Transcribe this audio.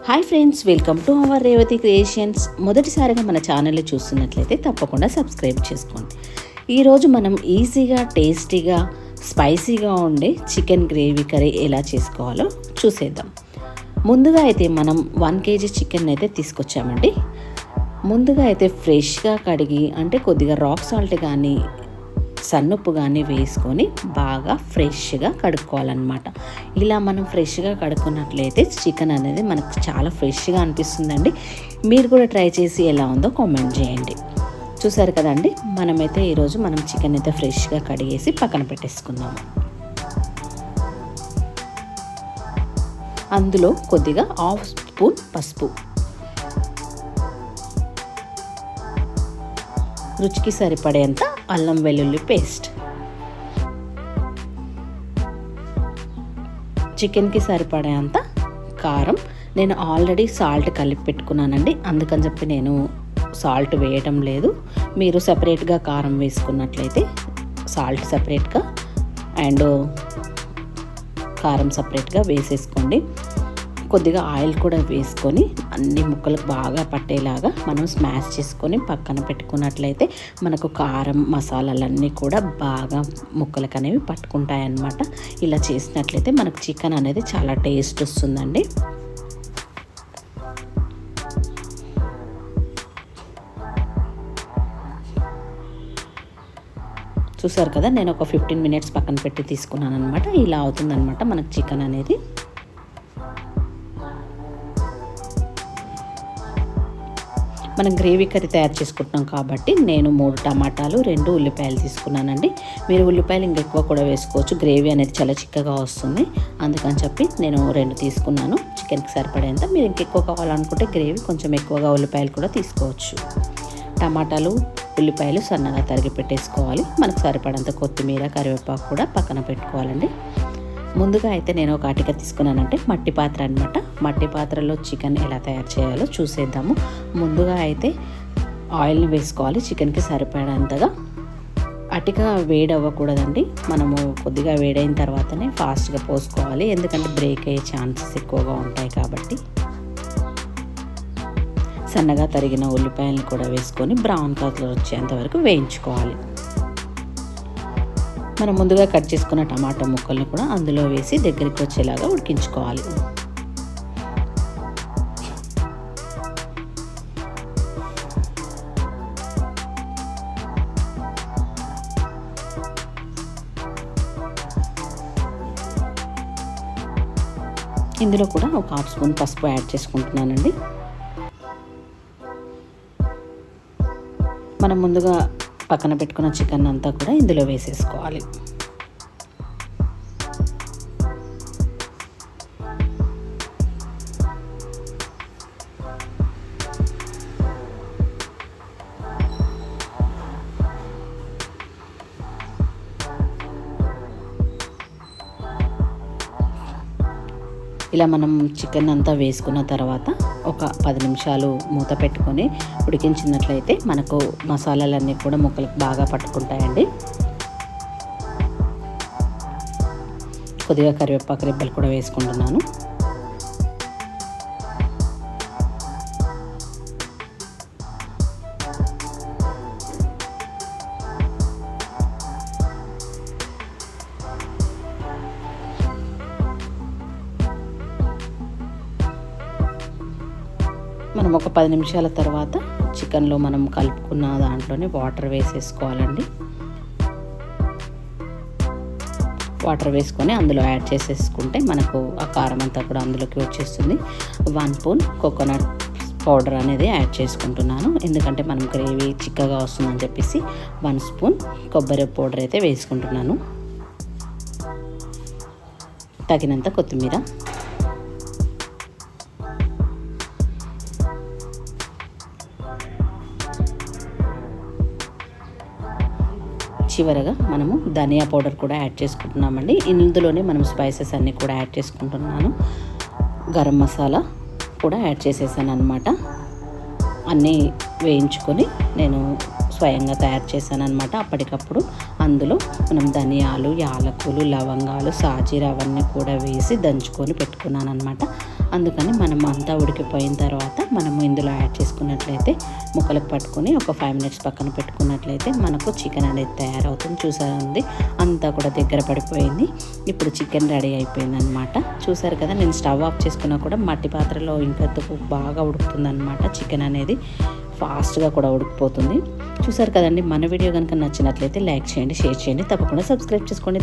Hi friends, welcome to our Revathi creations. మొదటిసారిగా మన ఛానల్ని చూస్తున్నట్లయితే తప్పకుండా సబ్స్క్రైబ్ చేసుకోండి. ఈరోజు మనం ఈజీగా, టేస్టీగా, స్పైసీగా ఉండే చికెన్ గ్రేవీ కర్రీ ఎలా చేసుకోవాలో చూసేద్దాం. ముందుగా అయితే మనం 1 kg చికెన్ అయితే తీసుకొచ్చామండి. ముందుగా అయితే ఫ్రెష్గా కడిగి, అంటే కొద్దిగా రాక్ సాల్ట్ కానీ సన్నుప్పు కానీ వేసుకొని బాగా ఫ్రెష్గా కడుక్కోవాలన్నమాట. ఇలా మనం ఫ్రెష్గా కడుక్కున్నట్లయితే చికెన్ అనేది మనకు చాలా ఫ్రెష్గా అనిపిస్తుందండి. మీరు కూడా ట్రై చేసి ఎలా ఉందో కామెంట్ చేయండి. చూసారు కదండి, మనమైతే ఈరోజు చికెన్ అయితే ఫ్రెష్గా కడిగేసి పక్కన పెట్టేసుకుందాము. అందులో కొద్దిగా 1/2 స్పూన్ పసుపు, రుచికి సరిపడేంత అల్లం వెల్లుల్లి పేస్ట్, చికెన్కి సరిపడేంత కారం. నేను ఆల్రెడీ సాల్ట్ కలిపి పెట్టుకున్నానండి, అందుకని చెప్పి నేను సాల్ట్ వేయటం లేదు. మీరు సపరేట్గా కారం వేసుకున్నట్లయితే సాల్ట్ సపరేట్గా అండ్ కారం సపరేట్గా వేసేసుకోండి. కొద్దిగా ఆయిల్ కూడా వేసుకొని అన్ని ముక్కలకు బాగా పట్టేలాగా మనం స్మాష్ చేసుకొని పక్కన పెట్టుకున్నట్లయితే మనకు కారం మసాలాలన్నీ కూడా బాగా ముక్కలకు అనేవి పట్టుకుంటాయన్నమాట. ఇలా చేసినట్లయితే మనకు చికెన్ అనేది చాలా టేస్ట్ వస్తుందండి. చూసారు కదా, నేను ఒక 15 minutes పక్కన పెట్టి తీసుకున్నాను అనమాట. ఇలా అవుతుందన్నమాట మనకు చికెన్ అనేది. మనం గ్రేవీ కర్రీ తయారు చేసుకుంటున్నాం కాబట్టి నేను 3 టమాటాలు 2 ఉల్లిపాయలు తీసుకున్నానండి. మీరు ఉల్లిపాయలు ఇంకెక్కువ కూడా వేసుకోవచ్చు, గ్రేవీ అనేది చాలా చిక్కగా వస్తుంది. అందుకని చెప్పి నేను 2 తీసుకున్నాను. చికెన్కి సరిపడేంత. మీరు ఇంకెక్కువ కావాలనుకుంటే గ్రేవీ కొంచెం ఎక్కువగా ఉల్లిపాయలు కూడా తీసుకోవచ్చు. టమాటాలు ఉల్లిపాయలు సన్నగా తరిగి పెట్టేసుకోవాలి. మనకు సరిపడంత కొత్తిమీర కరివేపాకు కూడా పక్కన పెట్టుకోవాలండి. ముందుగా అయితే నేను ఒక అటిక తీసుకున్నానంటే మట్టి పాత్ర అనమాట. మట్టి పాత్రలో చికెన్ ఎలా తయారు చేయాలో చూసేద్దాము. ముందుగా అయితే ఆయిల్ని వేసుకోవాలి చికెన్కి సరిపడేంతగా. అటిక వేడవ్వకూడదండి, మనము కొద్దిగా వేడైన తర్వాతనే ఫాస్ట్గా పోసుకోవాలి, ఎందుకంటే బ్రేక్ అయ్యే ఛాన్సెస్ ఎక్కువగా ఉంటాయి కాబట్టి. సన్నగా తరిగిన ఉల్లిపాయలను కూడా వేసుకొని బ్రౌన్ కలర్ వచ్చేంత వరకు వేయించుకోవాలి. మనం ముందుగా కట్ చేసుకున్న టమాటా ముక్కల్ని కూడా అందులో వేసి దగ్గరికి వచ్చేలాగా ఉడికించుకోవాలి. ఇందులో కూడా ఒక 1/2 స్పూన్ పసుపు యాడ్ చేసుకుంటున్నానండి. మనం ముందుగా పక్కన పెట్టుకున్న చికెన్ అంతా కూడా ఇందులో వేసేసుకోవాలి. ఇలా మనం చికెన్ అంతా వేసుకున్న తర్వాత ఒక 10 నిమిషాలు మూత పెట్టుకొని ఉడికించినట్లయితే మనకు మసాలాలన్నీ కూడా ముక్కలకు బాగా పట్టుకుంటాయండి. కొద్దిగా కరివేపాకు రెబ్బలు కూడా వేసుకుంటున్నాను. మనం ఒక 10 నిమిషాల తర్వాత చికెన్లో మనం కలుపుకున్న దాంట్లోనే వాటర్ వేసేసుకోవాలండి. వాటర్ వేసుకొని అందులో యాడ్ చేసేసుకుంటే మనకు ఆ కారం అంతా కూడా అందులోకి వచ్చేస్తుంది. 1 స్పూన్ కోకోనట్ పౌడర్ అనేది యాడ్ చేసుకుంటున్నాను, ఎందుకంటే మనం గ్రేవీ చిక్కగా వస్తుందని చెప్పేసి 1 స్పూన్ కొబ్బరి పౌడర్ అయితే వేసుకుంటున్నాను. తగినంత కొత్తిమీర, చివరగా మనము ధనియా పౌడర్ కూడా యాడ్ చేసుకుంటున్నామండి. ఇందులోనే మనం స్పైసెస్ అన్నీ కూడా యాడ్ చేసుకుంటున్నాను. గరం మసాలా కూడా యాడ్ చేసేసాను అనమాట. అన్నీ వేయించుకొని నేను స్వయంగా తయారు చేశాను అనమాట అప్పటికప్పుడు. అందులో మనం ధనియాలు, యాలకులు, లవంగాలు, సాజీర అవన్నీ కూడా వేసి దంచుకొని పెట్టుకున్నాను అనమాట. అందుకని మనం అంతా ఉడికిపోయిన తర్వాత మనము ఇందులో యాడ్ చేసుకున్నట్లయితే ముక్కలకు పట్టుకొని ఒక 5 మినిట్స్ పక్కన పెట్టుకున్నట్లయితే మనకు చికెన్ అనేది తయారవుతుంది. చూసారండి, అంతా కూడా దగ్గర పడిపోయింది. ఇప్పుడు చికెన్ రెడీ అయిపోయింది అనమాట. చూసారు కదా, నేను స్టవ్ ఆఫ్ చేసుకున్నా కూడా మట్టి పాత్రలో ఇంకెందుకు బాగా ఉడుకుతుంది అనమాట. చికెన్ అనేది ఫాస్ట్గా కూడా ఉడికిపోతుంది. చూసారు కదండి, మన వీడియో కనుక నచ్చినట్లయితే లైక్ చేయండి, షేర్ చేయండి, తప్పకుండా సబ్స్క్రైబ్ చేసుకోండి.